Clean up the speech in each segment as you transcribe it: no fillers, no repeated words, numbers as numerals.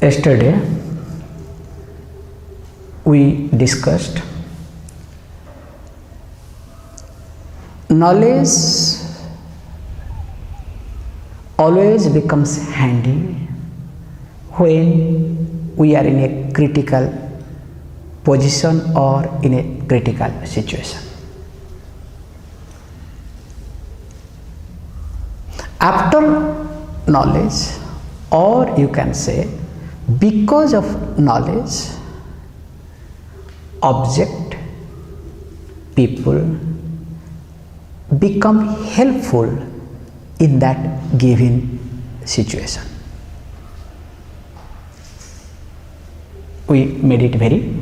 Yesterday we discussed knowledge always becomes handy when we are in a critical position or in a critical situation. After knowledge, or you can say because of knowledge, object, people become helpful in that given situation. We made it very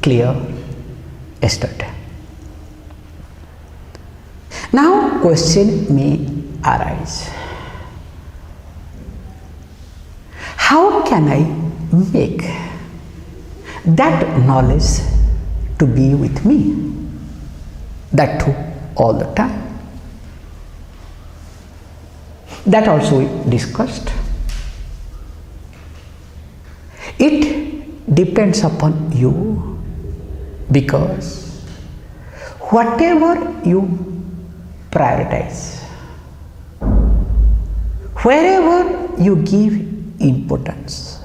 clear yesterday. Now question may arise. How can I make that knowledge to be with me? That too all the time. That also we discussed. It depends upon you, because whatever you prioritize, wherever you give importance,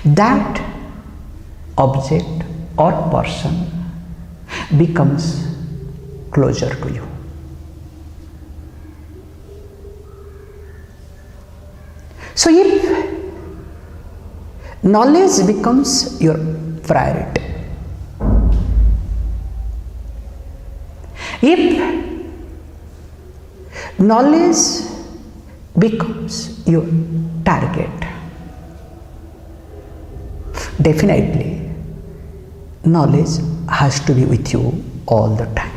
that object or person becomes closer to you. So if knowledge becomes your priority, if knowledge becomes your target, definitely knowledge has to be with you all the time.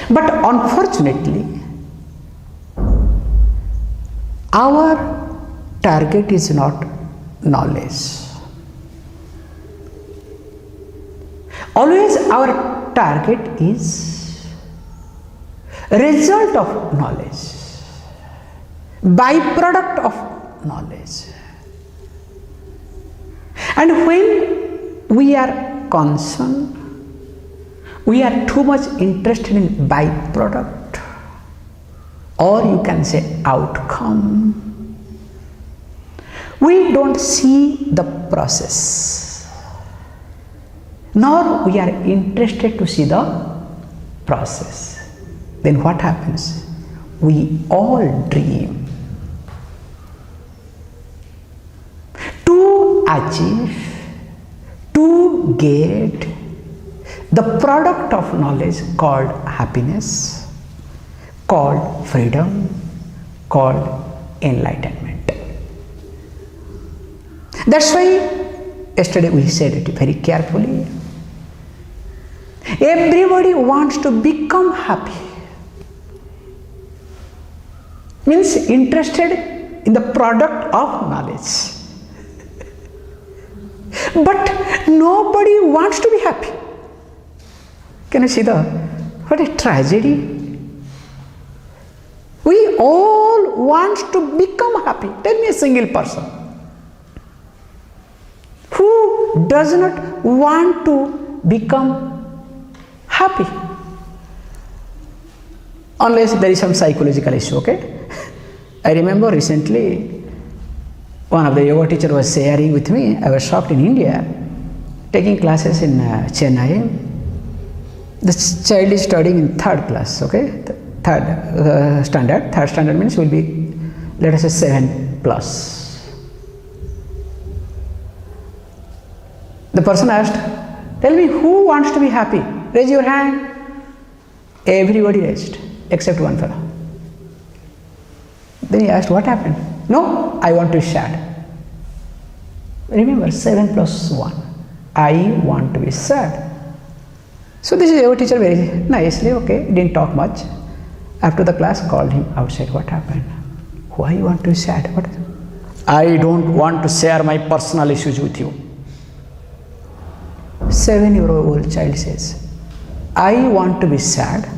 But unfortunately, our target is not knowledge. Always our target is result of knowledge, byproduct of knowledge. And when we are concerned, we are too much interested in byproduct, or you can say outcome. We don't see the process, nor we are interested to see the process. Then what happens? We all dream to achieve, to get the product of knowledge called happiness, called freedom, called enlightenment. That's why yesterday we said it very carefully. Everybody wants to become happy. Means interested in the product of knowledge. But nobody wants to be happy. Can you see what a tragedy? We all want to become happy. Tell me a single person who does not want to become happy, unless there is some psychological issue. Okay, I remember recently one of the yoga teacher was sharing with me. I was shocked. In India, taking classes in Chennai, this child is studying in third class. Okay, third standard. Third standard means will be, let us say, 7+. The person asked, tell me, who wants to be happy? Raise your hand. Everybody raised, except one fellow. Then he asked, what happened? No, I want to be sad. Remember, 7+1. I want to be sad. So this is our teacher very nicely, okay, didn't talk much. After the class, called him outside. What happened? Why you want to be sad? What? I don't want to share my personal issues with you. 7-year-old child says, I want to be sad.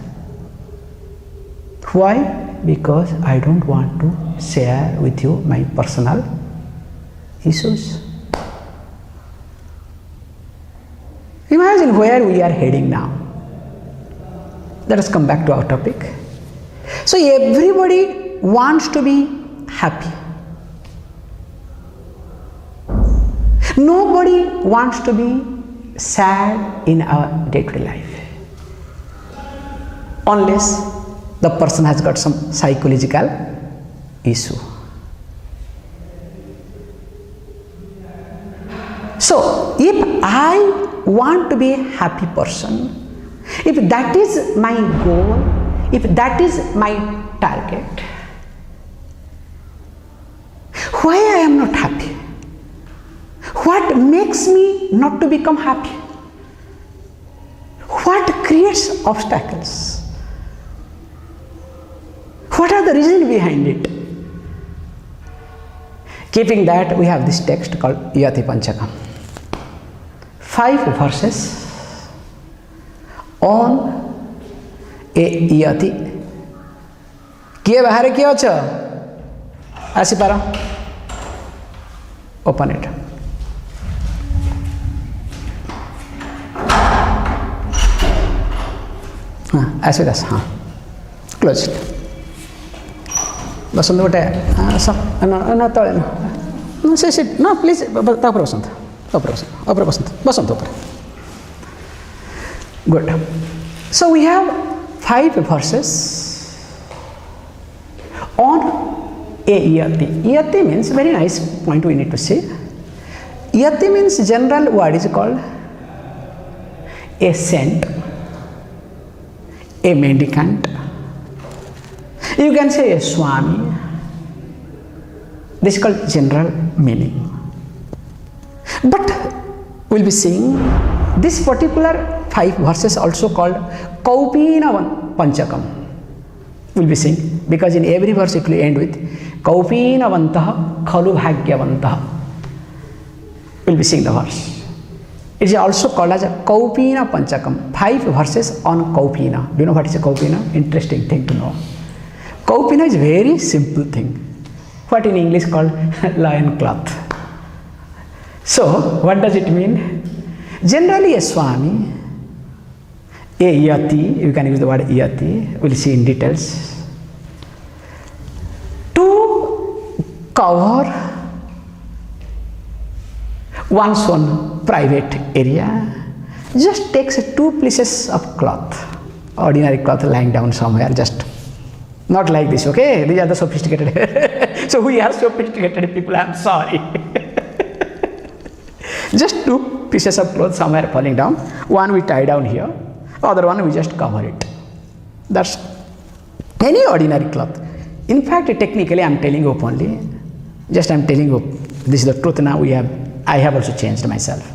Why? Because I don't want to share with you my personal issues. Imagine where we are heading now. Let us come back to our topic. So everybody wants to be happy. Nobody wants to be sad in our day-to-day life, unless the person has got some psychological issue. So if I want to be a happy person, if that is my goal, if that is my target, why I am not happy? What makes me not to become happy? What creates obstacles? What are the reasons behind it? Keeping that, we have this text called Yati Panchakam. 5 verses on a Yati. Kiye bahare kiye acha? Asipara. Open it. As with us. Close it. Basant bote. No, say it. No, please. Tapra basant. Tapra basant. Basant opera. Good. So we have 5 verses on a Yati. Yati means, very nice point we need to see. Yati means general word is called a saint, a mendicant. You can say a Swami. This is called general meaning. But we'll be seeing this particular 5 verses also called Kaupina Panchakam. We'll be seeing, because in every verse it will end with Kaupina Vantaha Khalu Bhagyavantaha. We'll be seeing the verse. It is also called as a Kaupina Panchakam. 5 verses on Kaupina. Do you know what is a Kaupina? Interesting thing to know. Kaupina is very simple thing. What in English called lion cloth. So what does it mean? Generally a Swami, a Yati, you can use the word Yati, we'll see in details, to cover one's own private area, just takes 2 pieces of cloth, ordinary cloth lying down somewhere, just not like this, okay? These are the sophisticated. So we are sophisticated people, I'm sorry. Just 2 pieces of cloth somewhere falling down. One we tie down here, other one we just cover it. That's any ordinary cloth. In fact, technically I'm telling you openly, just I'm telling you, this is the truth now. I have also changed myself.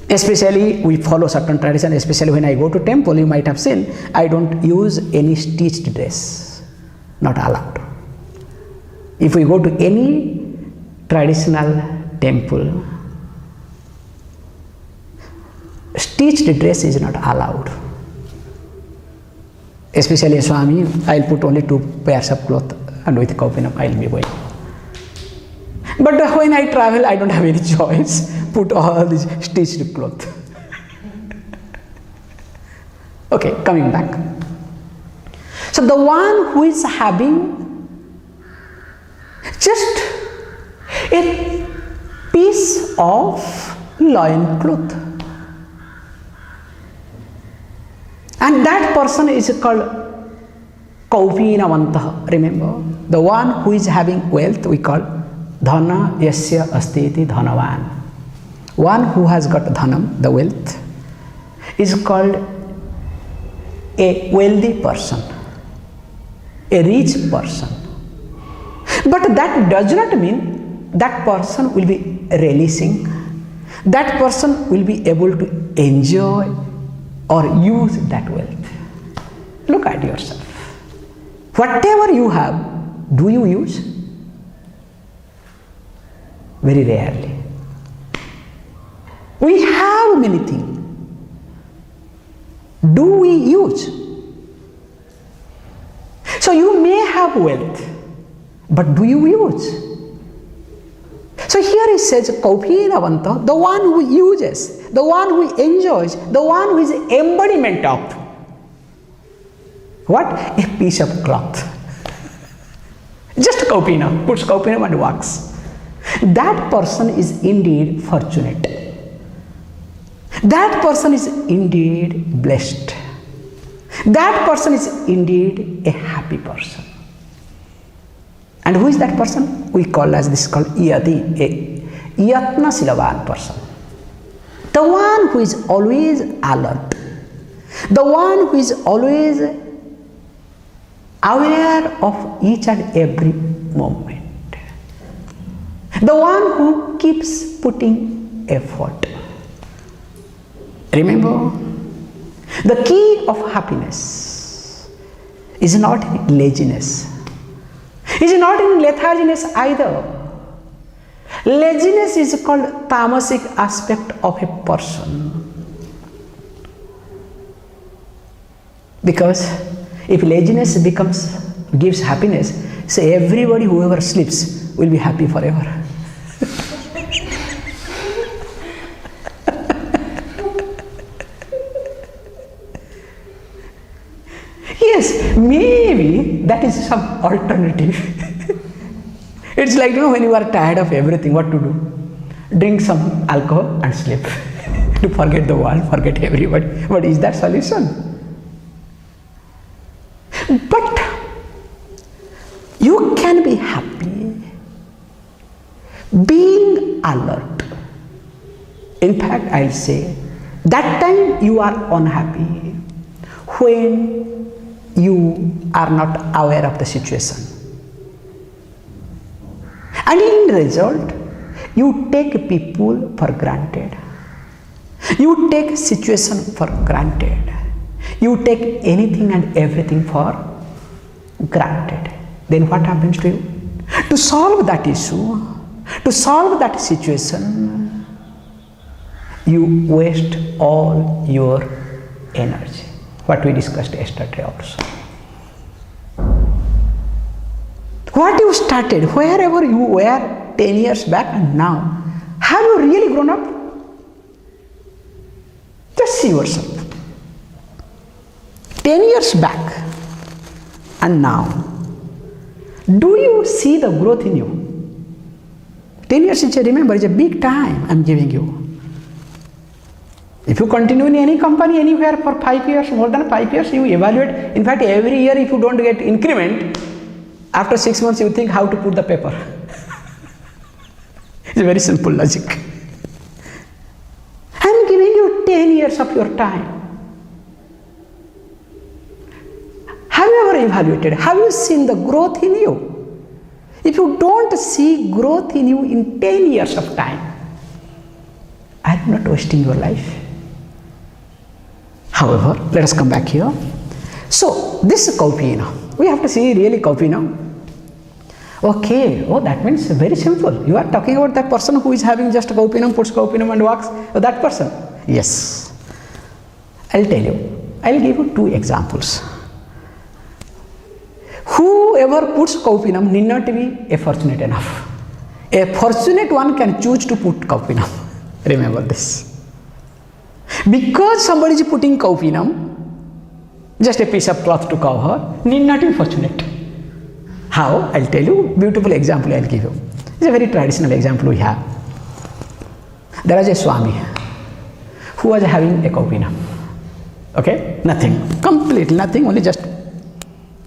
Especially we follow certain tradition, especially when I go to temple, you might have seen, I don't use any stitched dress, not allowed. If we go to any traditional temple, stitched dress is not allowed. Especially a Swami, I'll put only 2 pairs of cloth and with Kaupinam I'll be going. But when I travel, I don't have any choice. Put all these stitched cloth. Okay, coming back. So the one who is having just a piece of loin cloth, and that person is called Kaupinavantaha. Remember, the one who is having wealth we call Dhana Yasya Astiti Dhanavan. One who has got dhanam, the wealth, is called a wealthy person, a rich person. But that does not mean that person will be relishing, that person will be able to enjoy or use that wealth. Look at yourself. Whatever you have, do you use? Very rarely. We have many things. Do we use? So you may have wealth, but do you use? So here he says, Kaupinavanta, the one who uses, the one who enjoys, the one who is embodiment of. What? A piece of cloth. Just Kaupina, puts Kaupinam and walks. That person is indeed fortunate. That person is indeed blessed. That person is indeed a happy person. And who is that person? We call as this called Yati, a Yatna Silavan person. The one who is always alert. The one who is always aware of each and every moment. The one who keeps putting effort. Remember, the key of happiness is not in laziness. Is not in letharginess either. Laziness is called tamasic aspect of a person. Because if laziness gives happiness, say everybody whoever sleeps will be happy forever. Yes, maybe that is some alternative. It's like, when you are tired of everything, what to do? Drink some alcohol and sleep. To forget the world, forget everybody. But is that solution? But you can be happy being alert. In fact, I'll say that time you are unhappy when you are not aware of the situation. And in result, you take people for granted. You take situation for granted. You take anything and everything for granted. Then what happens to you? To solve that issue, to solve that situation, you waste all your energy. What we discussed yesterday also. What you started, wherever you were 10 years back and now, have you really grown up? Just see yourself. 10 years back and now, do you see the growth in you? 10 years, remember, it's a big time I'm giving you. If you continue in any company, anywhere for 5 years, more than 5 years, you evaluate. In fact, every year if you don't get increment, after 6 months you think how to put the paper. It's a very simple logic. I'm giving you 10 years of your time. Have you ever evaluated? Have you seen the growth in you? If you don't see growth in you in 10 years of time, are you not wasting your life? However, let us come back here. So, this is Kaupina. We have to see really Kaupina. Okay, that means very simple. You are talking about that person who is having just Kaupinam, puts Kaupinam and walks. That person. Yes. I'll tell you. I'll give you 2 examples. Whoever puts Kaupinam need not be a fortunate enough. A fortunate one can choose to put Kaupinam. Remember this. Because somebody is putting Kaupinam, just a piece of cloth to cover, need not be fortunate. How? I'll tell you. Beautiful example I'll give you. It's a very traditional example we have. There was a Swami who was having a Kaupinam. Okay? Nothing. Complete nothing, only just.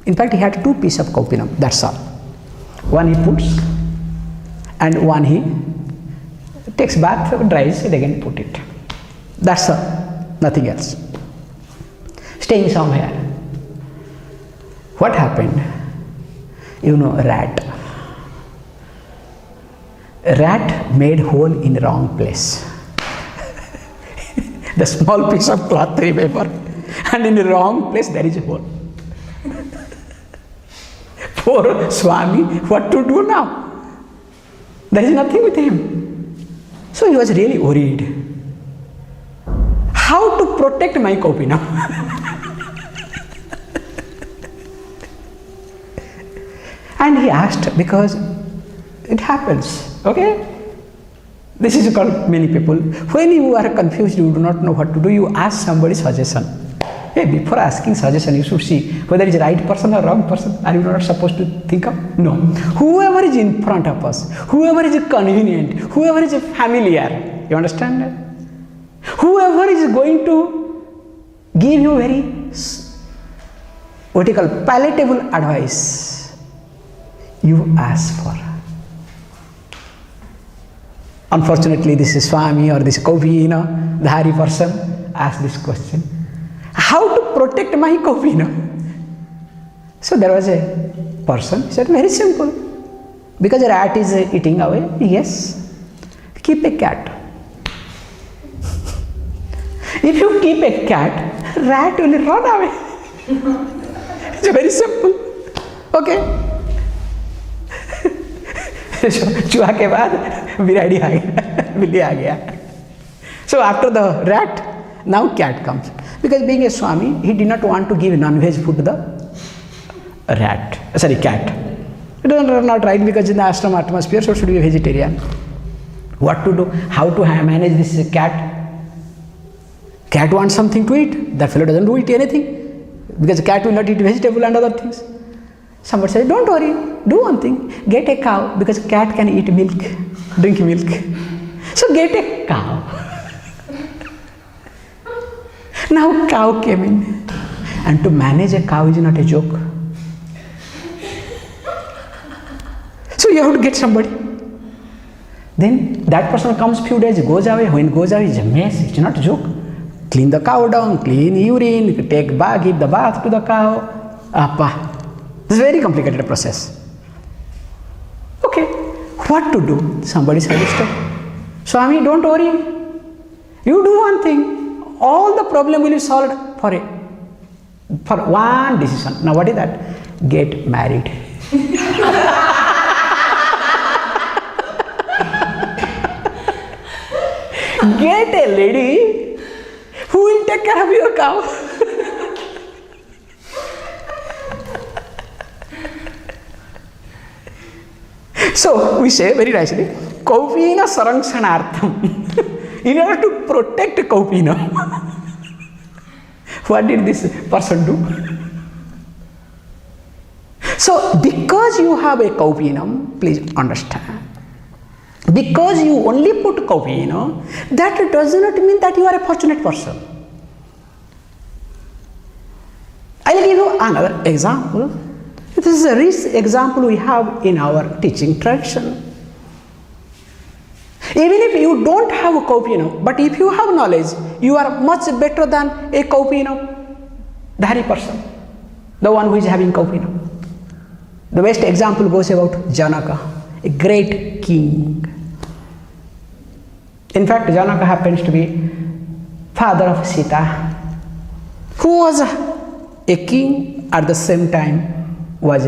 In fact, he had 2 pieces of Kaupinam. That's all. One he puts and one he takes bath, dries it, again put it. That's all. Nothing else. Staying somewhere. What happened? Rat. Rat made hole in wrong place. The small piece of cloth, remember, and in the wrong place there is a hole. Poor Swami, what to do now? There is nothing with him. So he was really worried. How to protect my Kaupinam? And he asked, because it happens, okay? This is called many people. When you are confused, you do not know what to do, you ask somebody suggestion. Hey, before asking suggestion, you should see whether it's right person or wrong person. Are you not supposed to think of? No. Whoever is in front of us, whoever is convenient, whoever is familiar, you understand that? Whoever is going to give you very, what you call, palatable advice, you ask for. Unfortunately, this is Swami or this Kaupina, the Hari person, asked this question. How to protect my Kaupina? So there was a person, he said, very simple. Because a rat is eating away, yes, keep a cat. If you keep a cat, rat will run away. It's very simple. Okay. चूहा के बाद बिराड़ी आ गया, बिल्ली आ गया. So after the rat, now cat comes. Because being a Swami, he did not want to give non-veg food to the cat. It is not right, because in the ashram atmosphere, so should be a vegetarian. What to do? How to manage this cat? Cat wants something to eat. That fellow doesn't eat anything, because the cat will not eat vegetable and other things. Somebody said, don't worry, do one thing, get a cow, because cat can eat milk, drink milk. So get a cow. Now cow came in, and to manage a cow is not a joke. So you have to get somebody. Then that person comes few days, goes away. When goes away, it's a mess, it's not a joke. Clean the cow down, clean urine, take bath, give the bath to the cow. Appa. This is a very complicated process. Okay, what to do? Somebody suggested, Swami, don't worry. You do one thing, all the problem will be solved for one decision. Now what is that? Get married. Get a lady who will take care of your cow. So we say very nicely, Kaupina Sarangshanartham. In order to protect Kaupina, what did this person do? So because you have a Kaupinam, please understand, because you only put Kaupina, that does not mean that you are a fortunate person. I will give you another example. This is a rich example we have in our teaching tradition. Even if you don't have a Kaupina, but if you have knowledge, you are much better than a Kaupina, the Hari person, the one who is having Kaupina. The best example goes about Janaka, a great king. In fact, Janaka happens to be father of Sita, who was a king at the same time was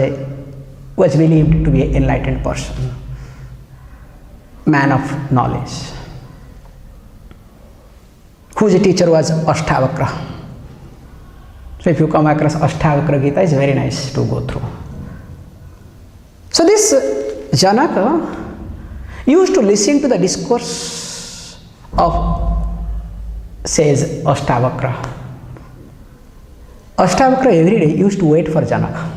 believed to be an enlightened person, man of knowledge, whose teacher was Ashtavakra. So if you come across Ashtavakra Gita, it's very nice to go through. So this Janaka used to listen to the discourse of, says Ashtavakra. Ashtavakra every day used to wait for Janaka.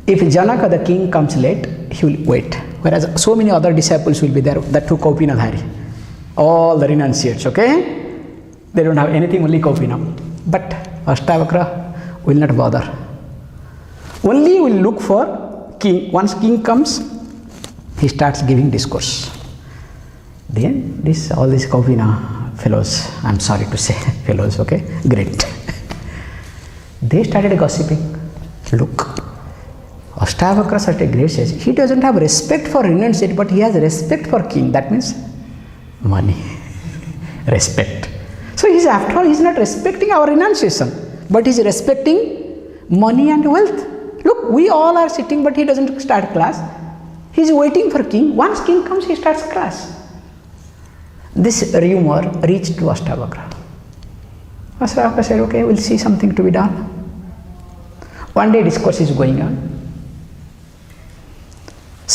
If Janaka the king comes late, he will wait. Whereas so many other disciples will be there, the two Kaupinadhari, all the renunciates, okay? They don't have anything, only Kaupinam. But Ashtavakra will not bother. Only will look for king. Once king comes, he starts giving discourse. Then all these Kaupina fellows, I'm sorry to say fellows, okay? Great. They started gossiping. Look, Ashtavakra such a great sage, he doesn't have respect for renunciate, but he has respect for king. That means money, respect. So he's, after all, he's not respecting our renunciation, but he's respecting money and wealth. Look, we all are sitting, but he doesn't start class. He's waiting for king. Once king comes, he starts class. This rumor reached to Ashtavakra. Ashtavakra said, okay, we'll see something to be done. One day discourse is going on.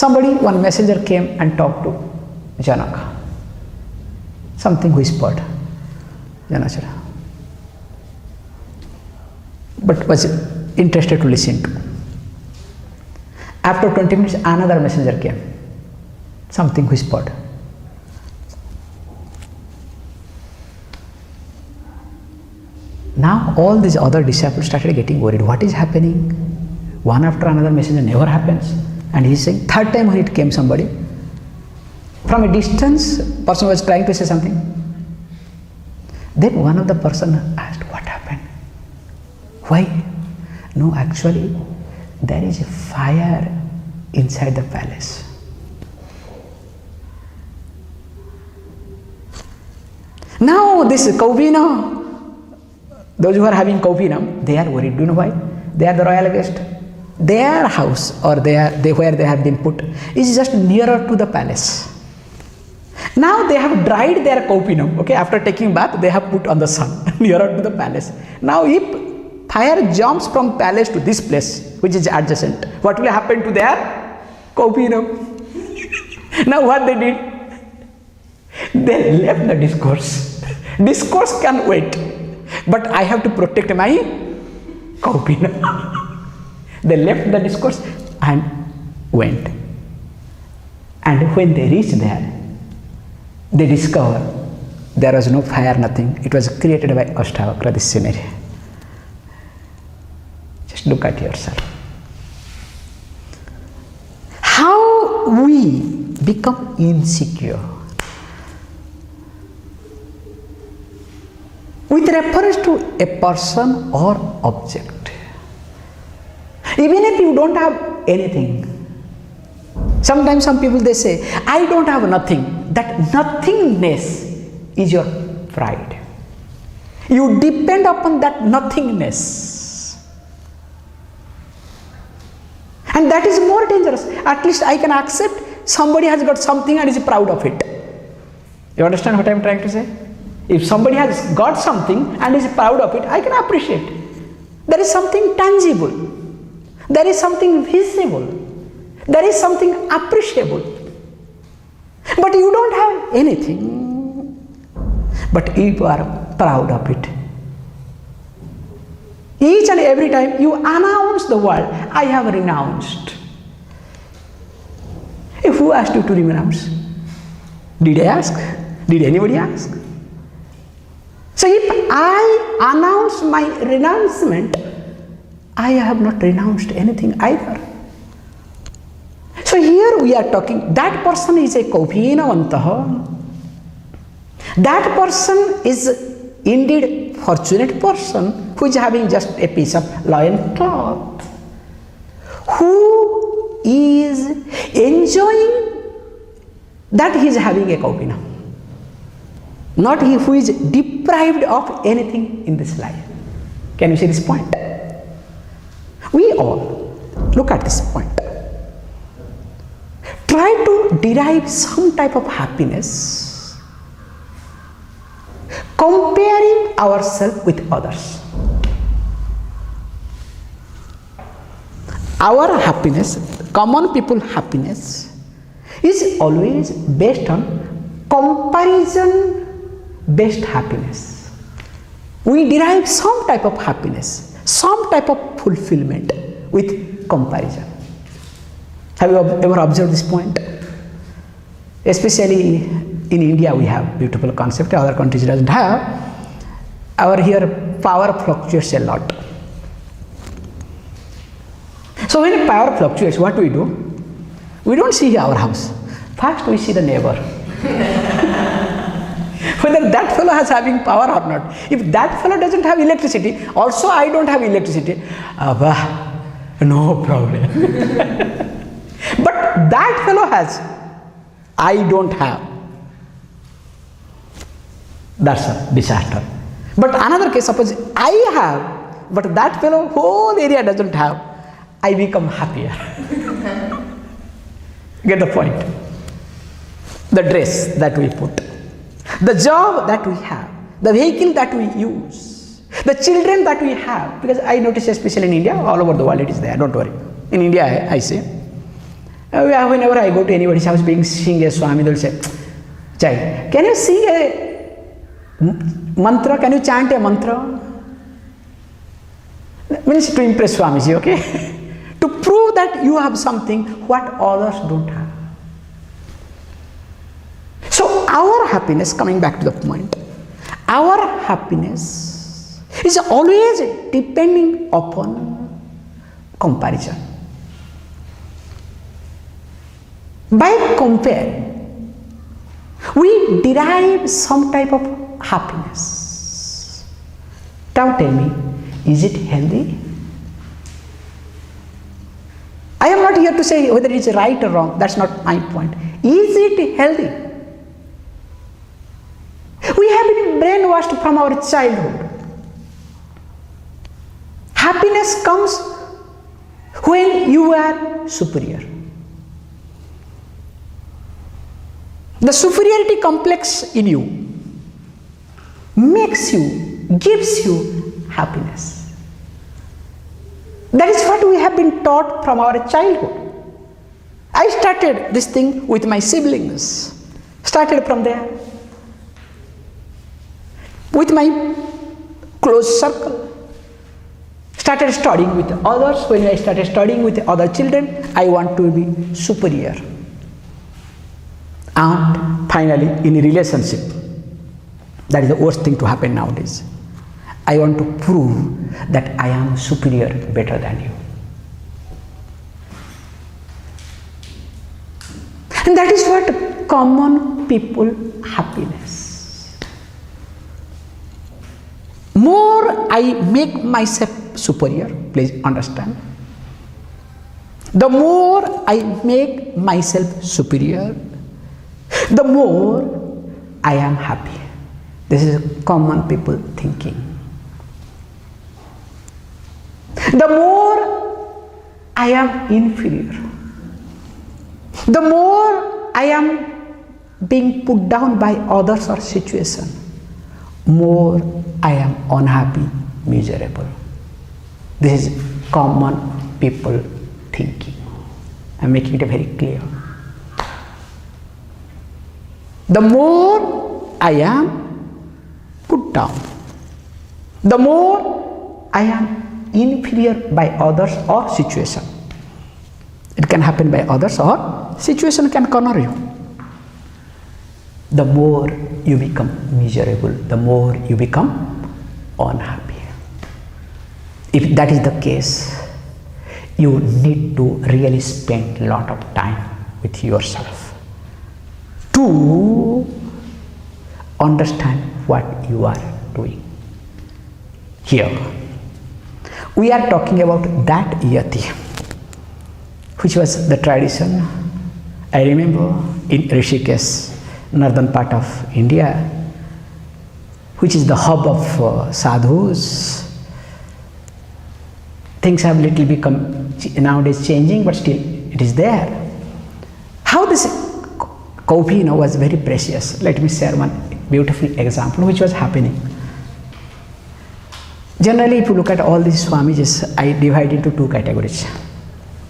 One messenger came and talked to Janaka. Something whispered, Janachara, but was interested to listen to. After 20 minutes, another messenger came. Something whispered. Now all these other disciples started getting worried. What is happening? One after another messenger never happens. And he is saying, third time when it came somebody, from a distance, person was trying to say something. Then one of the person asked, what happened? Why? No, actually, there is a fire inside the palace. Now this Kaupina, those who are having Kaupinam, they are worried. Do you know why? They are the royal guest. Their house or where they have been put is just nearer to the palace. Now they have dried their Kaupinam, okay, after taking bath they have put on the sun nearer to the palace. Now if fire jumps from palace to this place which is adjacent, what will happen to their Kaupinam? Now what they did? They left the discourse. Discourse can wait, but I have to protect my Kaupinam. They left the discourse and went. And when they reached there, they discovered there was no fire, nothing. It was created by Ashtavakra, this scenery. Just look at yourself. How we become insecure with reference to a person or object. Even if you don't have anything, sometimes some people they say, I don't have nothing. That nothingness is your pride. You depend upon that nothingness. And that is more dangerous. At least I can accept somebody has got something and is proud of it. You understand what I am trying to say? If somebody has got something and is proud of it, I can appreciate. There is something tangible. There is something visible. There is something appreciable. But you don't have anything. But you are proud of it. Each and every time you announce the word, I have renounced. Who asked you to renounce? Did I ask? Did anybody ask? So if I announce my renouncement, I have not renounced anything either. So here we are talking, that person is a Kaupinavantaha. That person is indeed fortunate person who is having just a piece of loin cloth, who is enjoying that he is having a Kaupina. Not he who is deprived of anything in this life. Can you see this point? We all, look at this point. Try to derive some type of happiness comparing ourselves with others. Our happiness, common people happiness, is always based on comparison based happiness. We derive some type of happiness, some type of fulfillment with comparison. Have you ever observed this point? Especially in India we have beautiful concept, other countries doesn't have. Our here power fluctuates a lot. So when power fluctuates, what do? We don't see our house. First we see the neighbor. Whether that fellow has having power or not. If that fellow doesn't have electricity, also I don't have electricity, no problem. But that fellow has, I don't have. That's a disaster. But another case, suppose I have, but that fellow whole area doesn't have, I become happier. Get the point? The dress that we put, the job that we have, the vehicle that we use, The children that we have, because I notice especially in India, all over the world it is there, don't worry. In India, I say, whenever I go to anybody's house being sing a Swami, they'll say, child, can you sing a mantra? Can you chant a mantra? Means to impress Swamiji, okay? To prove that you have something what others don't have. So our happiness, coming back to the point, our happiness is always depending upon comparison. By comparing, we derive some type of happiness. Now tell me, is it healthy? I am not here to say whether it is right or wrong, that's not my point. Is it healthy? We have been brainwashed from our childhood. Happiness comes when you are superior. The superiority complex in you makes you, gives you happiness. That is what we have been taught from our childhood. I started this thing with my siblings. Started from there. With my close circle. Started studying with others. When I started studying with other children, I want to be superior. And finally, in a relationship, that is the worst thing to happen nowadays. I want to prove that I am superior, better than you. And that is what common people happiness. More I make myself superior, please understand. The more I make myself superior, the more I am happy. This is common people thinking. The more I am inferior, the more I am being put down by others or situation, more I am unhappy, miserable. This is common people thinking. I am making it very clear. The more I am put down, the more I am inferior by others or situation. It can happen by others or situation can corner you. The more you become miserable, the more you become unhappy. If that is the case, you need to really spend a lot of time with yourself to understand what you are doing. Here, we are talking about that Yati, which was the tradition. I remember in Rishikesh, northern part of India, which is the hub of sadhus. Things have little become nowadays changing, but still it is there. How this coffee was very precious. Let me share one beautiful example which was happening. Generally, if you look at all these Swamijis, I divide into two categories.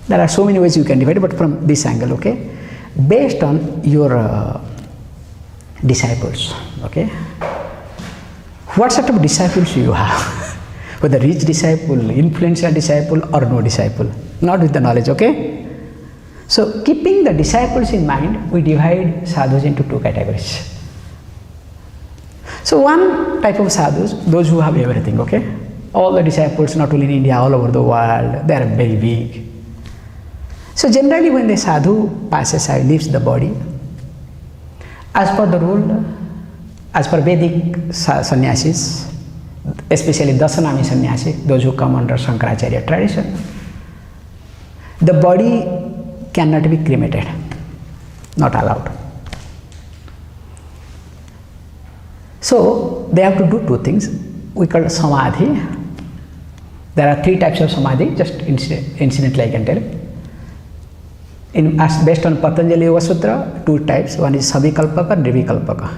There are so many ways you can divide, but from this angle, okay? Based on your disciples, okay? What sort of disciples you have? Whether rich disciple, influential disciple, or no disciple, not with the knowledge, okay? So, keeping the disciples in mind, we divide sadhus into two categories. So, one type of sadhus, those who have everything, okay? All the disciples, not only in India, all over the world, they are very big. So, generally, when the sadhu passes away, leaves the body, as per the rule, as per Vedic sannyasis, especially Dasanami sannyasi, those who come under Shankaracharya tradition, the body cannot be cremated, not allowed. So, they have to do two things. We call it samadhi. There are three types of samadhi, just incidentally I can tell. Based on Patanjali Yoga Sutra, two types. One is Savikalpaka and Nirvikalpaka.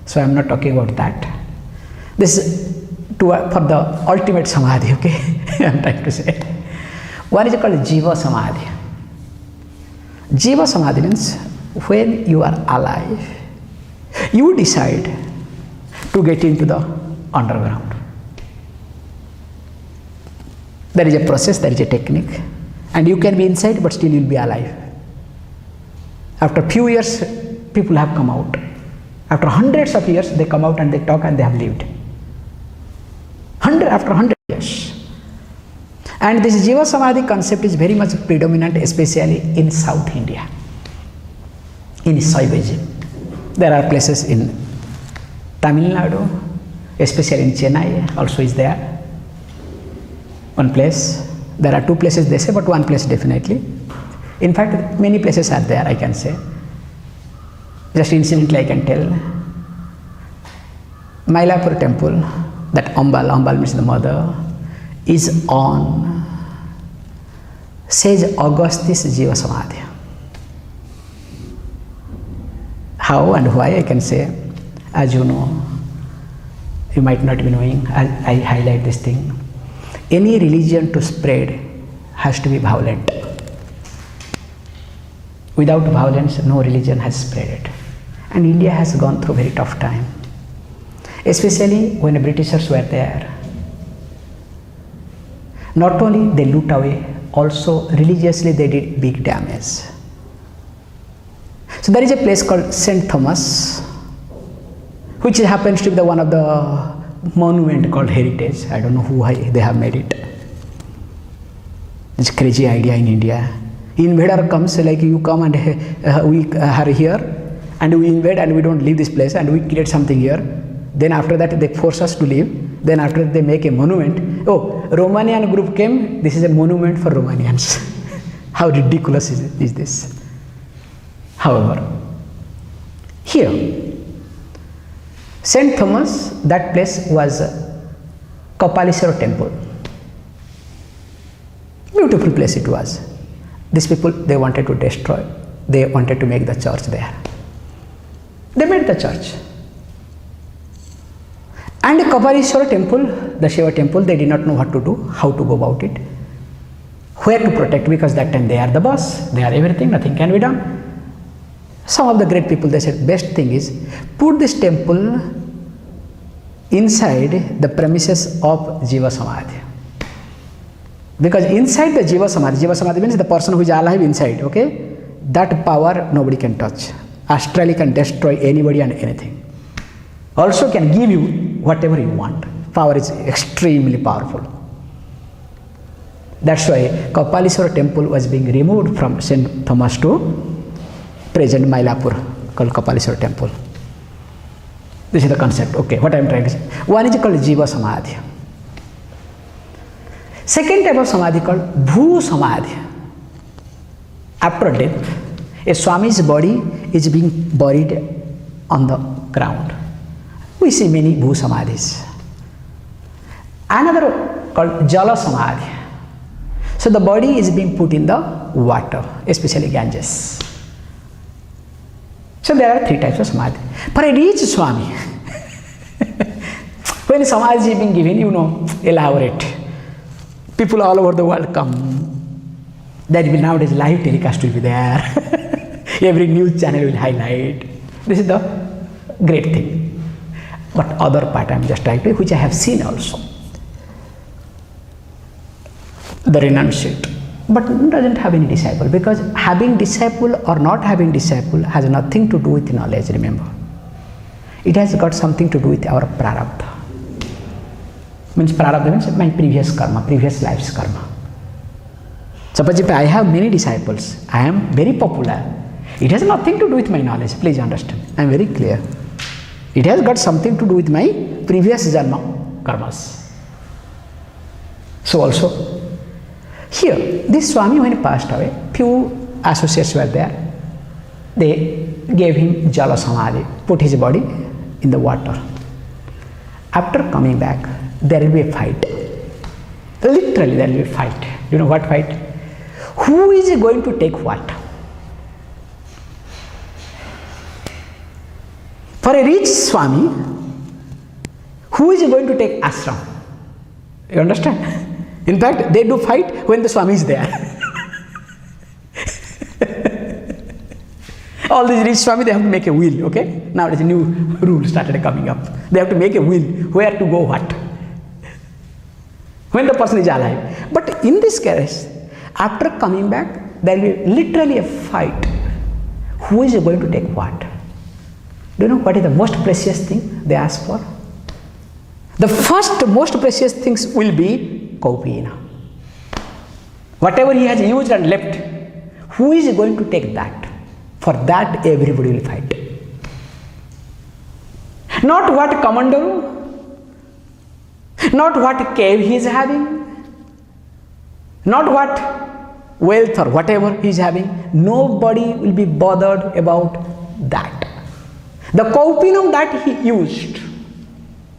So, I am not talking about that. This for the ultimate samadhi, okay? I'm trying to say. One is called Jiva Samadhi. Jiva Samadhi means when you are alive, you decide to get into the underground. There is a process, there is a technique, and you can be inside but still you will be alive. After few years, people have come out. After hundreds of years, they come out and they talk and they have lived. After 100 years. And this Jiva Samadhi concept is very much predominant, especially in South India, in Shaivism. There are places in Tamil Nadu, especially in Chennai, also is there. One place. There are two places they say, but one place definitely. In fact, many places are there, I can say. Just incidentally I can tell. Mylapore temple, that Ambal means the mother, is on, says Augustus Jiva Samadhi. How and why I can say, as you know, you might not be knowing, I highlight this thing. Any religion to spread has to be violent. Without violence, no religion has spread it. And India has gone through a very tough time. Especially when the Britishers were there. Not only they loot away, also religiously they did big damage. So there is a place called St. Thomas, which happens to be one of the monument called heritage. I don't know why they have made it. It's a crazy idea in India. Invader comes, like you come and we are here and we invade and we don't leave this place and we create something here. Then after that they force us to leave. Then after that they make a monument. Oh, Romanian group came, this is a monument for Romanians. How ridiculous is this? However, here, St. Thomas, that place was Kapaleshwar temple. Beautiful place it was. These people, they wanted to destroy, they wanted to make the church there. They made the church. And Kapaleshwar temple, the Shiva temple, they did not know what to do, how to go about it, where to protect, because that time they are the boss, they are everything, nothing can be done. Some of the great people, they said, best thing is, put this temple inside the premises of Jiva Samadhi. Because inside the Jiva Samadhi means the person who is alive inside, okay? That power nobody can touch. Astrally can destroy anybody and anything. Also can give you whatever you want. Power is extremely powerful. That's why Kapaleshwar temple was being removed from St. Thomas to present Mylapore, called Kapaleshwar temple. This is the concept. Okay, what I am trying to say. One is called Jiva Samadhi. Second type of Samadhi called Bhu Samadhi. After death, a Swami's body is being buried on the ground. We see many Bhu Samadhis. Another called Jala Samadhi. So the body is being put in the water, especially Ganges. So there are three types of Samadhi. For a rich Swami, when Samadhi is being given, you know, elaborate. People all over the world come. There will be nowadays live telecast will be there. Every news channel will highlight. This is the great thing. But other part I am just trying to, which I have seen also. The renunciate. But doesn't have any disciple, because having disciple or not having disciple has nothing to do with knowledge, remember. It has got something to do with our prarabdha. Means prarabdha means my previous karma, previous life's karma. Suppose if I have many disciples, I am very popular. It has nothing to do with my knowledge, please understand. I am very clear. It has got something to do with my previous janma karmas. So also, here, this Swami, when he passed away, few associates were there. They gave him Jala Samadhi, put his body in the water. After coming back, there will be a fight. Literally, there will be a fight. You know what fight? Who is going to take what? For a rich Swami, who is going to take ashram? You understand? In fact, they do fight when the Swami is there. All these rich Swami, they have to make a will, okay? Now there's a new rule started coming up. They have to make a will, where to go, what. When the person is alive. But in this case, after coming back, there will be literally a fight. Who is going to take what? Do you know what is the most precious thing they ask for? The first most precious things will be kaupina. Whatever he has used and left, who is going to take that? For that everybody will fight. Not what commanderu, not what cave he is having, not what wealth or whatever he is having. Nobody will be bothered about that. The kaupinam that he used,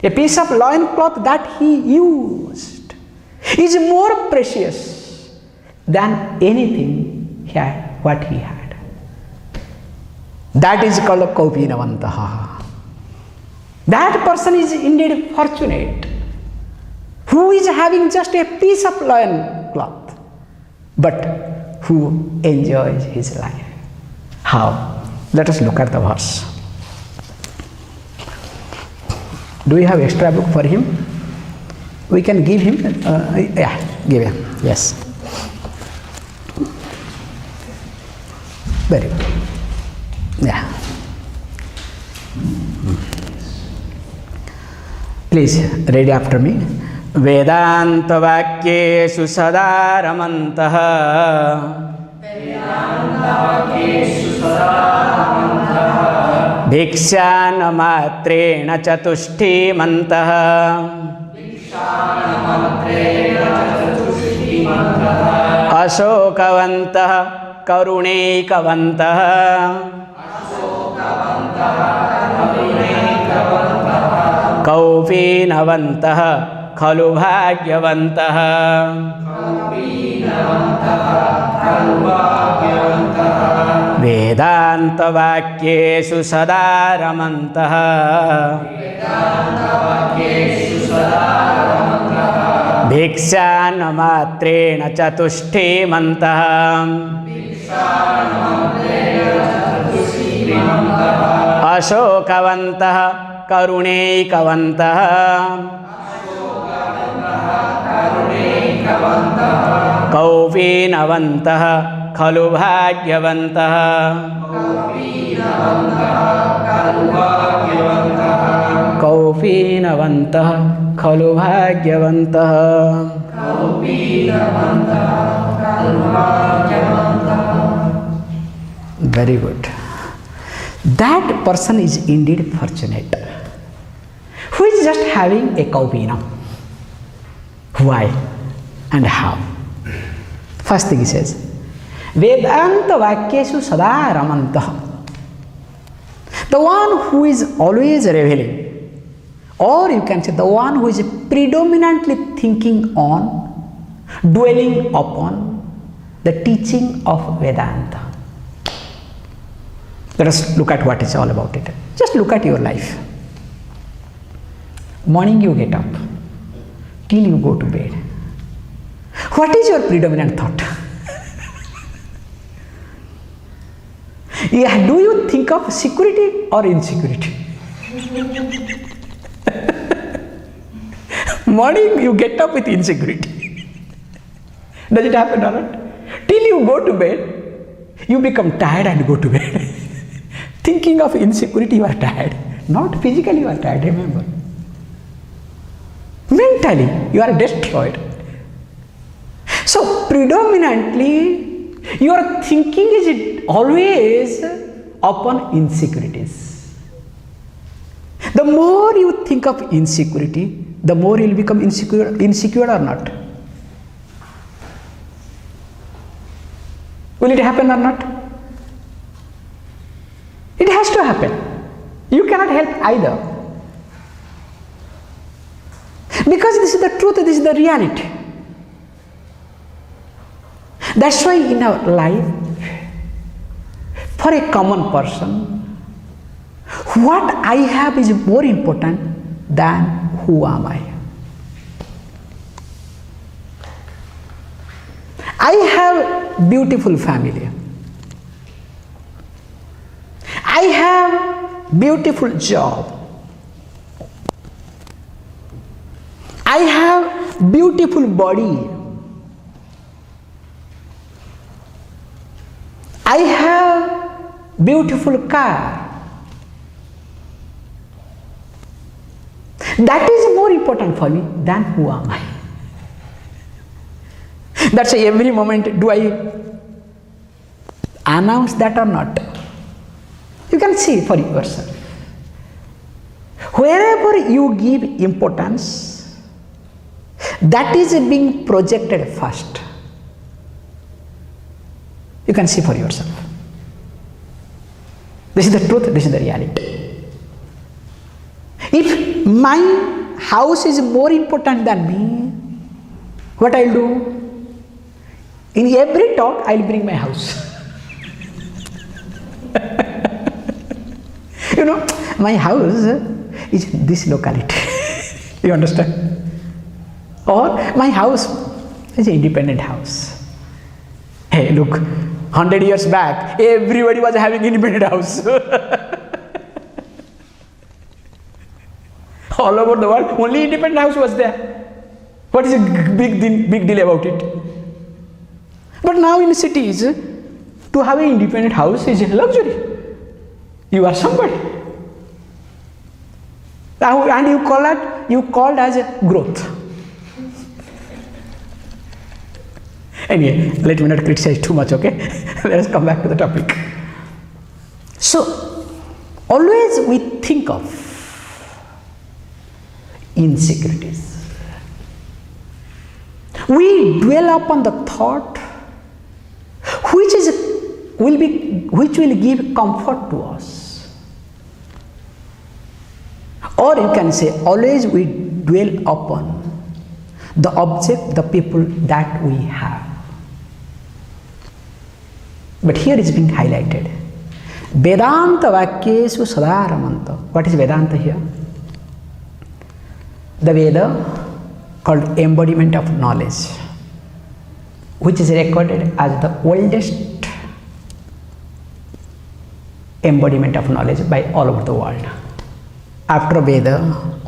a piece of loin cloth that he used, is more precious than anything he had, what he had. That is called kaupinavantaha. That person is indeed fortunate, who is having just a piece of loin cloth, but who enjoys his life. How? Let us look at the verse. Do we have extra book for him? We can give him, give him, yes. Very good. Yeah. Please read after me. Vedanta vakyeshu sada ramantah. Vedanta vakyeshu sada ramantah. Bhikshana matrena chatushti mantah. Bhikshana matrena chatushti mantah. Ashokavantah karunekavantah. कौपीनवन्तः खलु भाग्यवन्तः वेदान्तवाक्येषु सदा रमन्तः भिक्षान्नमात्रेण चतुष्टिमन्तः अशोकवन्तः करुणैकवन्तः कौपीनवन्तः खलु भाग्यवन्तः कौपीनवन्तः खलु भाग्यवन्तः. Very good. That person is indeed fortunate, who is just having a kaupinam. Why and how? First thing he says, Vedanta vakyeshu sada ramantah. The one who is always revealing, or you can say the one who is predominantly thinking on, dwelling upon the teaching of Vedanta. Let us look at what it's all about it. Just look at your life. Morning you get up, till you go to bed. What is your predominant thought? Yeah, do you think of security or insecurity? Morning you get up with insecurity. Does it happen or not? Till you go to bed, you become tired and go to bed. Thinking of insecurity, you are tired. Not physically you are tired, remember. Mentally, you are destroyed. So, predominantly, your thinking is always upon insecurities. The more you think of insecurity, the more you will become insecure or not? Will it happen or not? It has to happen. You cannot help either. Because this is the truth, this is the reality. That's why in our life, for a common person, what I have is more important than who am I. I have beautiful family. I have beautiful job. I have beautiful body. I have beautiful car. That is more important for me than who am I. That's why every moment, do I announce that or not? You can see for yourself. Wherever you give importance, that is being projected first. You can see for yourself. This is the truth, this is the reality. If my house is more important than me, what I'll do? In every talk, I'll bring my house. You know, my house is in this locality. You understand? Or my house is an independent house. Hey, look, 100 years back, everybody was having independent house. All over the world, only independent house was there. What is a big deal about it? But now in cities, to have an independent house is a luxury. You are somebody. And you call as a growth. Anyway, let me not criticize too much, okay? Let us come back to the topic. So, always we think of insecurities. We dwell upon the thought which will give comfort to us. Or you can say, always we dwell upon the object, the people that we have. But here is being highlighted. Vedanta Vakyeshu Sadaramanta. What is Vedanta here? The Veda called embodiment of knowledge, which is recorded as the oldest embodiment of knowledge by all over the world. After Veda,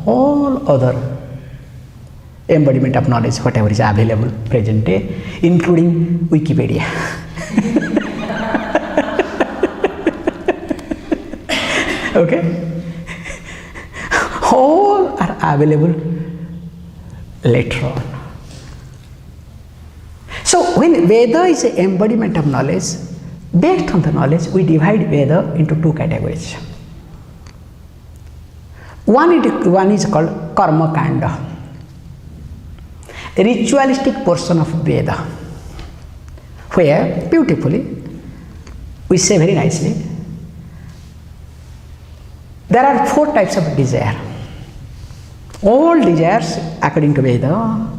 all other embodiment of knowledge, whatever is available present day, including Wikipedia. Okay? All are available later on. So when Veda is an embodiment of knowledge, based on the knowledge, we divide Veda into two categories. One is called Karma Kanda, a ritualistic portion of Veda, where beautifully we say very nicely, there are 4 types of desire. All desires according to Veda,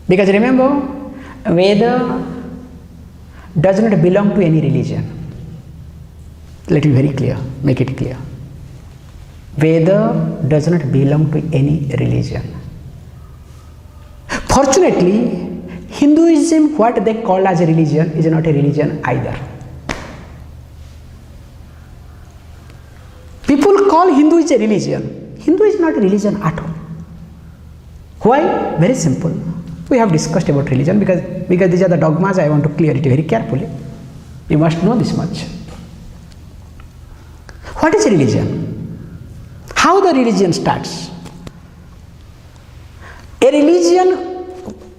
because remember, Veda does not belong to any religion. Let me be very clear, make it clear. Veda does not belong to any religion. Fortunately, Hinduism, what they call as a religion, is not a religion either. People call Hindu is a religion. Hindu is not a religion at all. Why? Very simple. We have discussed about religion because these are the dogmas. I want to clear it very carefully. You must know this much. What is religion? How the religion starts? A religion,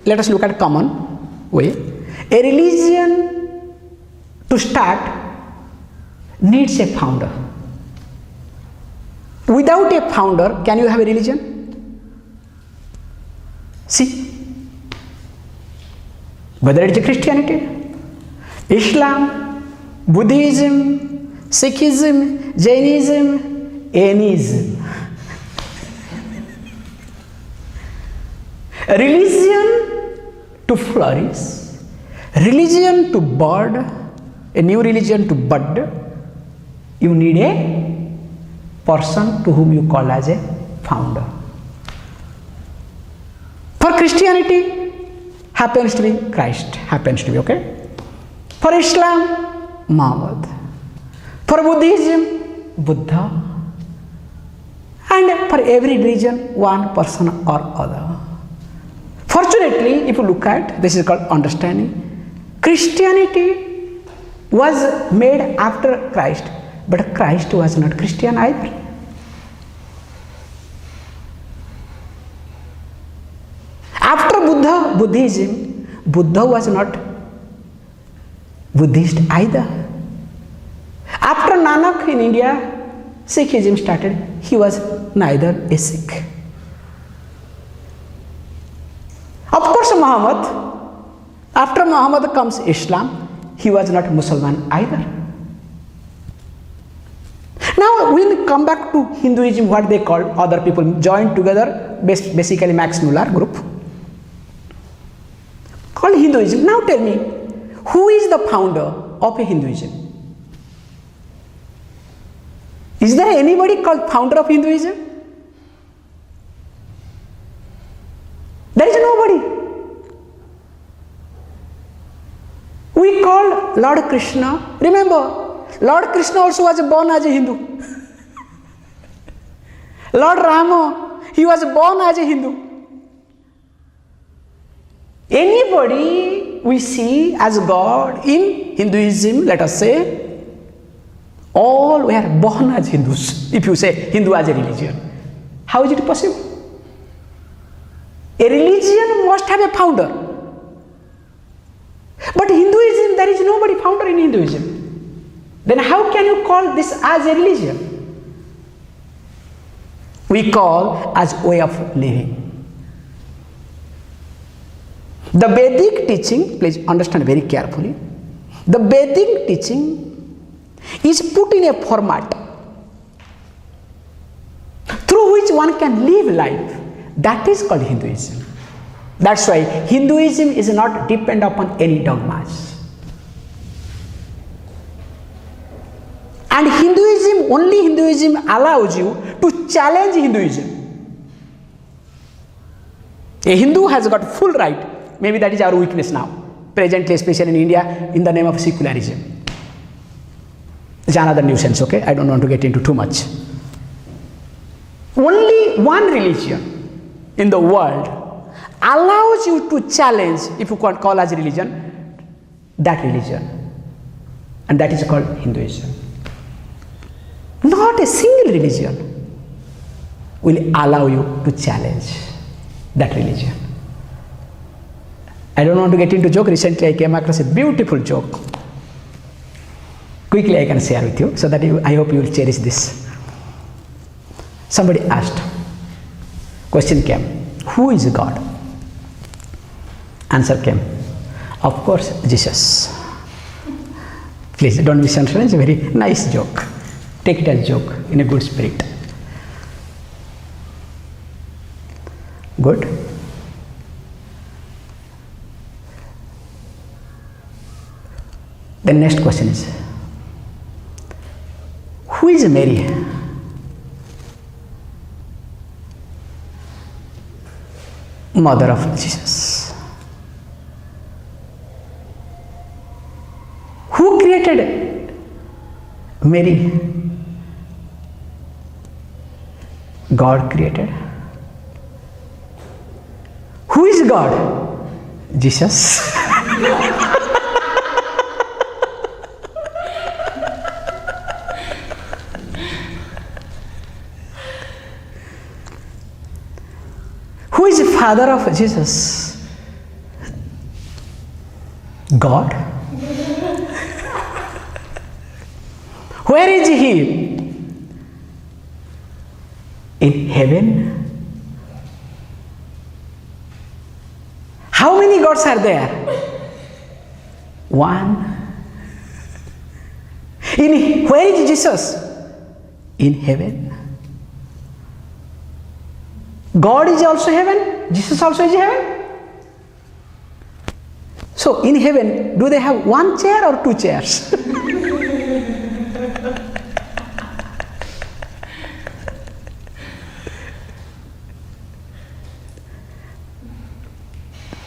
let us look at common way. A religion to start needs a founder. Without a founder, can you have a religion? See, whether it is Christianity, Islam, Buddhism, Sikhism, Jainism, anyism. Religion to flourish, religion to bud, a new religion to bud, you need a person to whom you call as a founder. For Christianity, happens to be Christ, happens to be, okay? For Islam, Muhammad. For Buddhism, Buddha. And for every religion, one person or other. Fortunately, if you look at, this is called understanding, Christianity was made after Christ, but Christ was not Christian either. After Buddha, Buddhism, Buddha was not Buddhist either. After Nanak in India, Sikhism started, he was neither a Sikh. Of course, Muhammad, after Muhammad comes Islam, he was not Muslim either. Now we'll come back to Hinduism, what they call, other people joined together, basically Max Muller group, called Hinduism. Now tell me, who is the founder of a Hinduism? Is there anybody called founder of Hinduism? There is nobody. We call Lord Krishna. Remember, Lord Krishna also was born as a Hindu. Lord Rama, he was born as a Hindu. Anybody we see as God in Hinduism, let us say, all were born as Hindus. If you say Hindu as a religion, how is it possible? A religion must have a founder. But Hinduism, there is nobody founder in Hinduism. Then how can you call this as a religion? We call as way of living. The Vedic teaching, please understand very carefully, the Vedic teaching is put in a format through which one can live life. That is called Hinduism. That's why Hinduism is not dependent upon any dogmas. And Hinduism, only Hinduism allows you to challenge Hinduism. A Hindu has got full right, maybe that is our weakness now, presently, especially in India, in the name of secularism. It's another nuisance, okay? I don't want to get into too much. Only one religion in the world allows you to challenge, if you can call as a religion, that religion. And that is called Hinduism. Not a single religion will allow you to challenge that religion. I don't want to get into joke. Recently I came across a beautiful joke. Quickly I can share with you, so that I hope you will cherish this. Somebody asked, question came, who is God? Answer came, of course, Jesus. Please don't misunderstand, it's a very nice joke. Take it as joke in a good spirit. Good. The next question is, who is Mary? Mother of Jesus. Who created Mary? God created. Who is God? Jesus. Who is the father of Jesus? God. Where is he? In heaven. How many gods are there? One. Where is Jesus? In heaven. God is also heaven, Jesus also is heaven. So in heaven, do they have one chair or two chairs?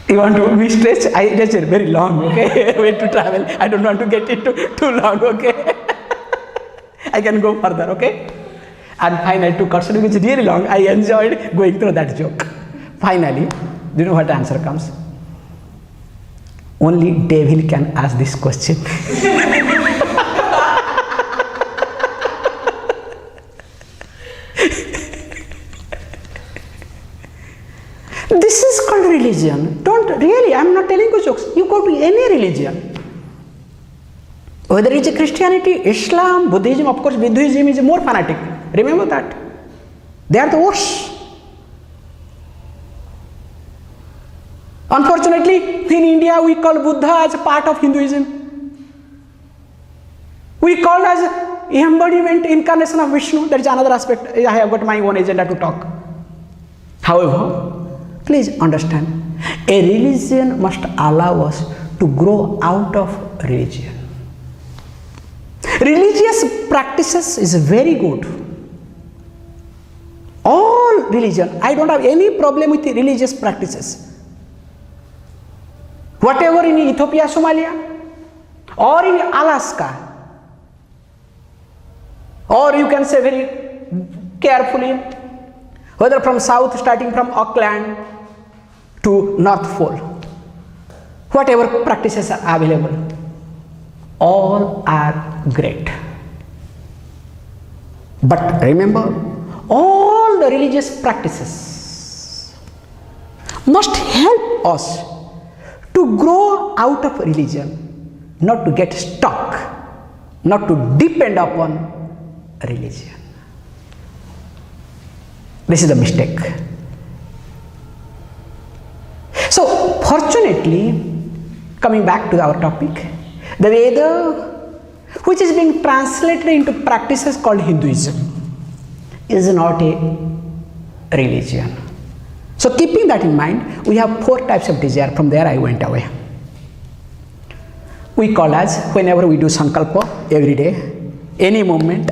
You want to be stretched? I just very long, okay? Way to travel. I don't want to get into too long, okay? I can go further, okay? And finally, to consider which is really long, I enjoyed going through that joke. Finally, do you know what the answer comes? Only devil can ask this question. This is called religion. Don't really, I'm not telling you jokes. You go to any religion. Whether it's Christianity, Islam, Buddhism, of course, Buddhism is more fanatic. Remember that. They are the worst. Unfortunately, in India, we call Buddha as a part of Hinduism. We call as embodiment, incarnation of Vishnu. That is another aspect. I have got my own agenda to talk. However, please understand, a religion must allow us to grow out of religion. Religious practices is very good. All religion, I don't have any problem with religious practices. Whatever in Ethiopia, Somalia, or in Alaska, or you can say very carefully, whether from south, starting from Auckland to North Pole, whatever practices are available, all are great. But remember, all the religious practices must help us to grow out of religion, not to get stuck, not to depend upon religion. This is the mistake. So, fortunately, coming back to our topic, the Veda, which is being translated into practices called Hinduism, is not a religion. So, keeping that in mind, we have 4 types of desire. From there I went away. We call as, whenever we do sankalpa, every day, any moment,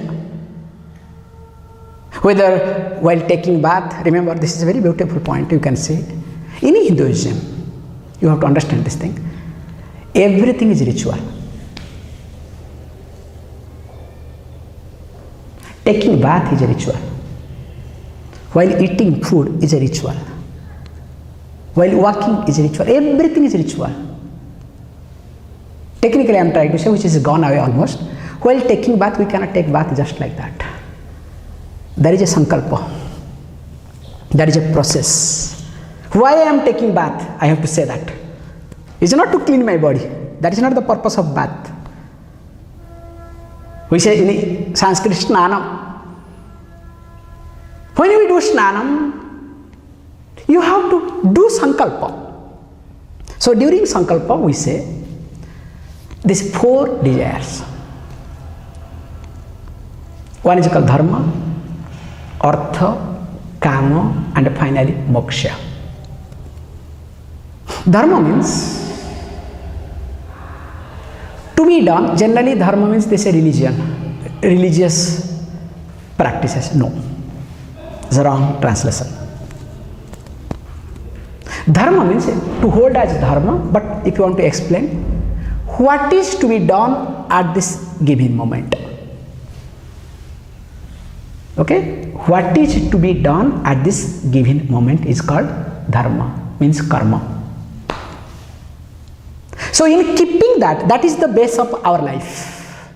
whether while taking bath, remember this is a very beautiful point, you can see. In Hinduism, you have to understand this thing, everything is ritual. Taking bath is a ritual. While eating food is a ritual. While walking is a ritual. Everything is a ritual. Technically I am trying to say, which is gone away almost. While taking bath, we cannot take bath just like that. There is a sankalpa. There is a process. Why I am taking bath? I have to say that. It's not to clean my body. That is not the purpose of bath. We say in Sanskrit snanam. When we do snanam, you have to do sankalpa. So during sankalpa we say these 4 desires. One is called dharma, artha, kama, and finally moksha. Dharma means to be done. Generally dharma means they say religion, religious practices. No, it's a wrong translation. Dharma means to hold as dharma, but if you want to explain, what is to be done at this given moment. Okay, what is to be done at this given moment is called dharma, means karma. So in keeping that, that is the base of our life.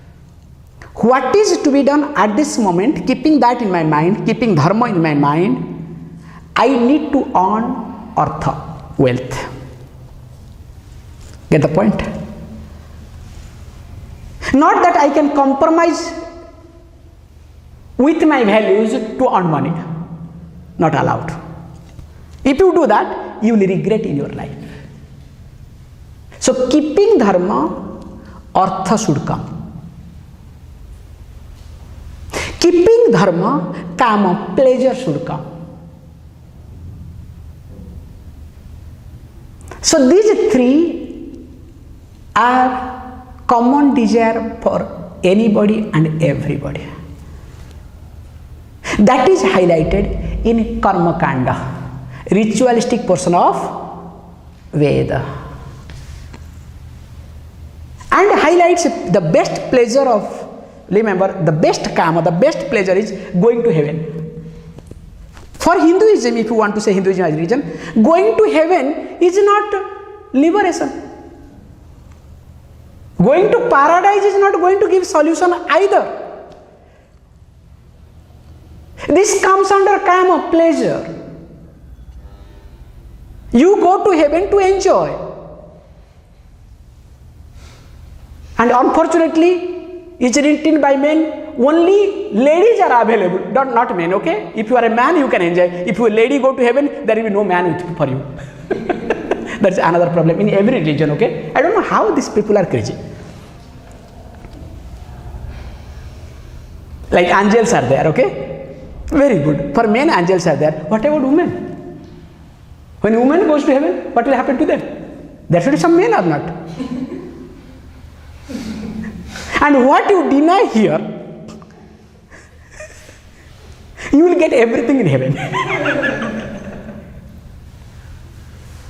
What is to be done at this moment, keeping that in my mind, keeping dharma in my mind, I need to earn artha, wealth. Get the point? Not that I can compromise with my values to earn money. Not allowed. If you do that, you will regret in your life. So keeping dharma, artha should come. Keeping dharma, kama, pleasure should come. So these 3 are common desire for anybody and everybody. That is highlighted in karma kanda, ritualistic portion of Veda. And highlights the best pleasure of, remember, the best kama, the best pleasure is going to heaven. For Hinduism, if you want to say Hinduism as religion, going to heaven is not liberation. Going to paradise is not going to give solution either. This comes under kama, pleasure. You go to heaven to enjoy. And unfortunately, it's written by men, only ladies are available, not men, okay? If you are a man, you can enjoy. If you are a lady go to heaven, there will be no man for you. That's another problem in every religion, okay? I don't know how these people are crazy. Like angels are there, okay? Very good. For men, angels are there. What about women? When a woman goes to heaven, what will happen to them? There should be some men or not. And what you deny here, you will get everything in heaven.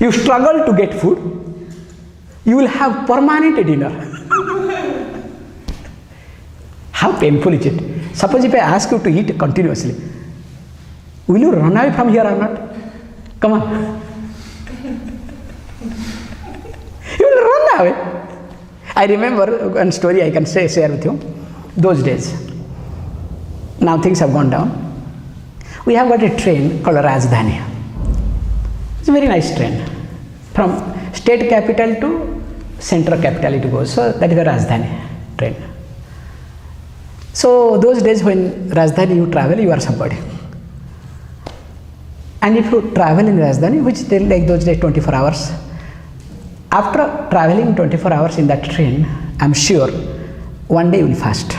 You struggle to get food, you will have permanent dinner. How painful is it? Suppose if I ask you to eat continuously, will you run away from here or not? Come on. You will run away. I remember one story I can share with you. Those days, now things have gone down. We have got a train called Rajdhani. It's a very nice train. From state capital to central capital it goes. So that is the Rajdhani train. So those days when Rajdhani you travel, you are somebody. And if you travel in Rajdhani, which take like those days 24 hours, after traveling 24 hours in that train, I am sure one day you will fast.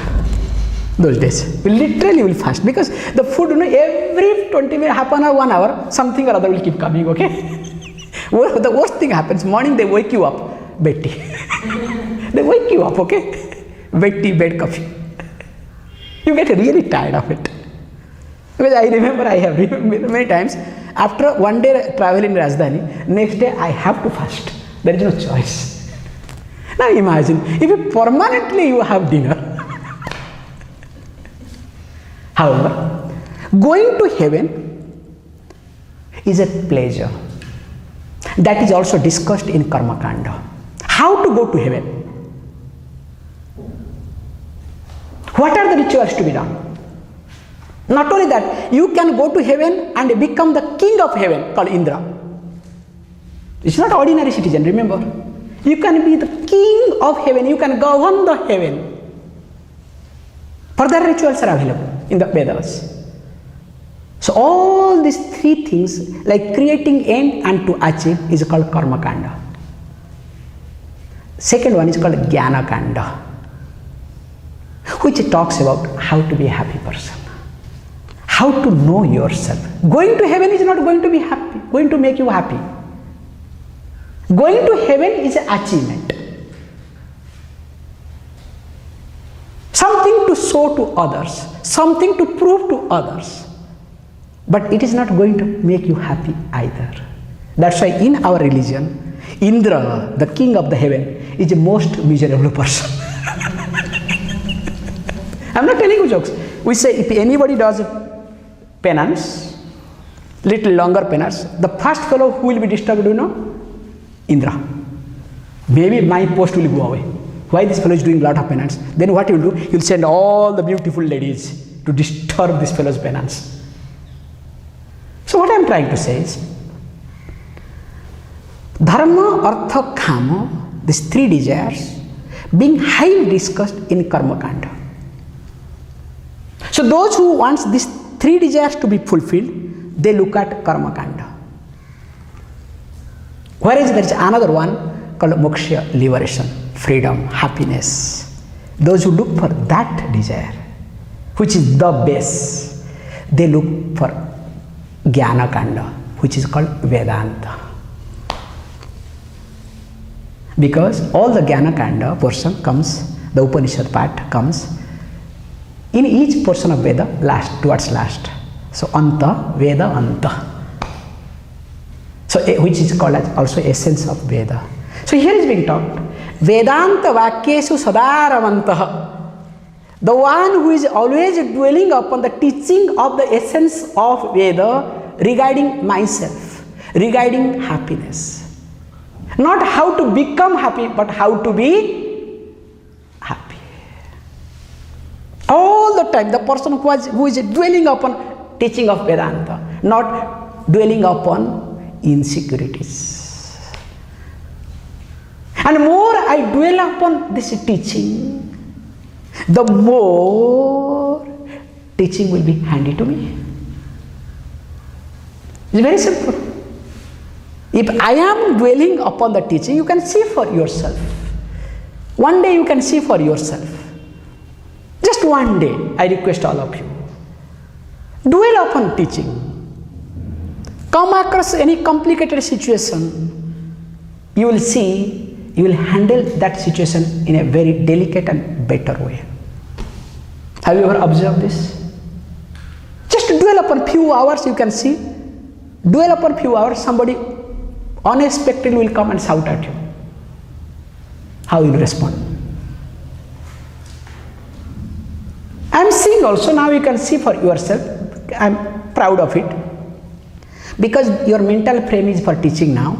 Those days, literally will fast, because the food, every 20 minutes, half an hour, 1 hour, something or other will keep coming, okay? The worst thing happens, morning they wake you up, bed tea. They wake you up, okay? Bed tea, bed coffee. You get really tired of it. Because I remember, I have remembered many times, after one day travel in Rajdhani, next day I have to fast. There is no choice. Now imagine, if you permanently you have dinner. However, going to heaven is a pleasure. That is also discussed in Karma Kanda. How to go to heaven? What are the rituals to be done? Not only that, you can go to heaven and become the king of heaven called Indra. It's not ordinary citizen, remember. You can be the king of heaven, you can govern the heaven. Further rituals are available in the Vedas. So all these three things, like creating end and to achieve, is called Karma Kanda. Second one is called Jnana Kanda, which talks about how to be a happy person. How to know yourself. Going to heaven is not going to be happy, going to make you happy. Going to heaven is an achievement. Something to show to others, something to prove to others. But it is not going to make you happy either. That's why in our religion, Indra, the king of the heaven, is the most miserable person. I'm not telling you jokes. We say if anybody does penance, little longer penance, the first fellow who will be disturbed, Indra. Maybe my post will go away. Why this fellow is doing a lot of penance? Then what he will do? He will send all the beautiful ladies to disturb this fellow's penance. So what I am trying to say is, Dharma, Artha, Kama, these three desires, being highly discussed in Karma Kanda. So those who want these three desires to be fulfilled, they look at Karma Kanda. Whereas there is another one called moksha, liberation, freedom, happiness. Those who look for that desire, which is the base, they look for Jnana Kanda, which is called Vedanta. Because all the Jnana Kanda portion comes, the Upanishad part comes, in each portion of Veda, towards last. So Anta, Veda, Anta. So, which is called as also essence of Veda. So, here is being taught, Vedanta Vakyeshu Sadaramantah. The one who is always dwelling upon the teaching of the essence of Veda regarding myself, regarding happiness. Not how to become happy, but how to be happy. All the time, the person who is dwelling upon teaching of Vedanta, not dwelling upon insecurities. And more I dwell upon this teaching, the more teaching will be handy to me. It's very simple. If I am dwelling upon the teaching, you can see for yourself. One day you can see for yourself. Just one day, I request all of you. Dwell upon teaching. Come across any complicated situation, you will see, you will handle that situation in a very delicate and better way. Have you ever observed this? Just dwell upon few hours, you can see. Dwell upon few hours, somebody unexpectedly will come and shout at you. How will you respond? I am seeing also, now you can see for yourself. I am proud of it. Because your mental frame is for teaching now.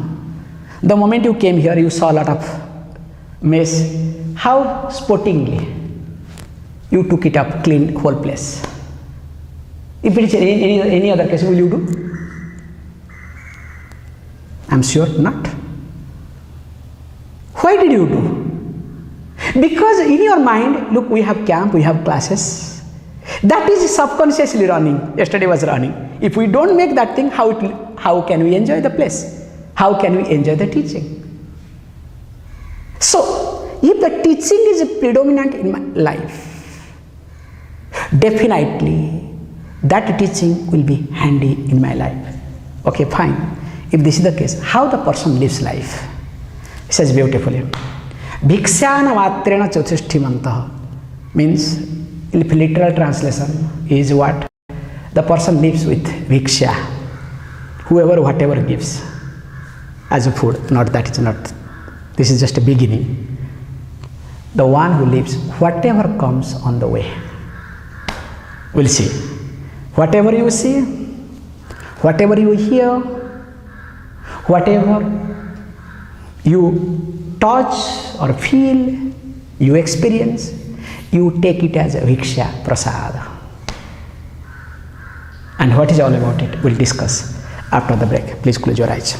The moment you came here, you saw a lot of mess. How sportingly you took it up, cleaned whole place. If it is any other case, will you do? I am sure not. Why did you do? Because in your mind, look, we have camp, we have classes. That is subconsciously running. Yesterday was running. If we don't make that thing, how can we enjoy the place? How can we enjoy the teaching? So, if the teaching is predominant in my life, definitely that teaching will be handy in my life. Okay, fine. If this is the case, how the person lives life? He says beautifully, Bhikshana matrena chothishtimantah, means if literal translation is what? The person lives with bhiksha, whoever whatever gives as a food. Not that is not, this is just a beginning. The one who lives whatever comes on the way. We'll see. Whatever you see, whatever you hear, whatever you touch or feel, you experience, you take it as a bhiksha, prasada. And what is all about it, we'll discuss after the break. Please close your eyes.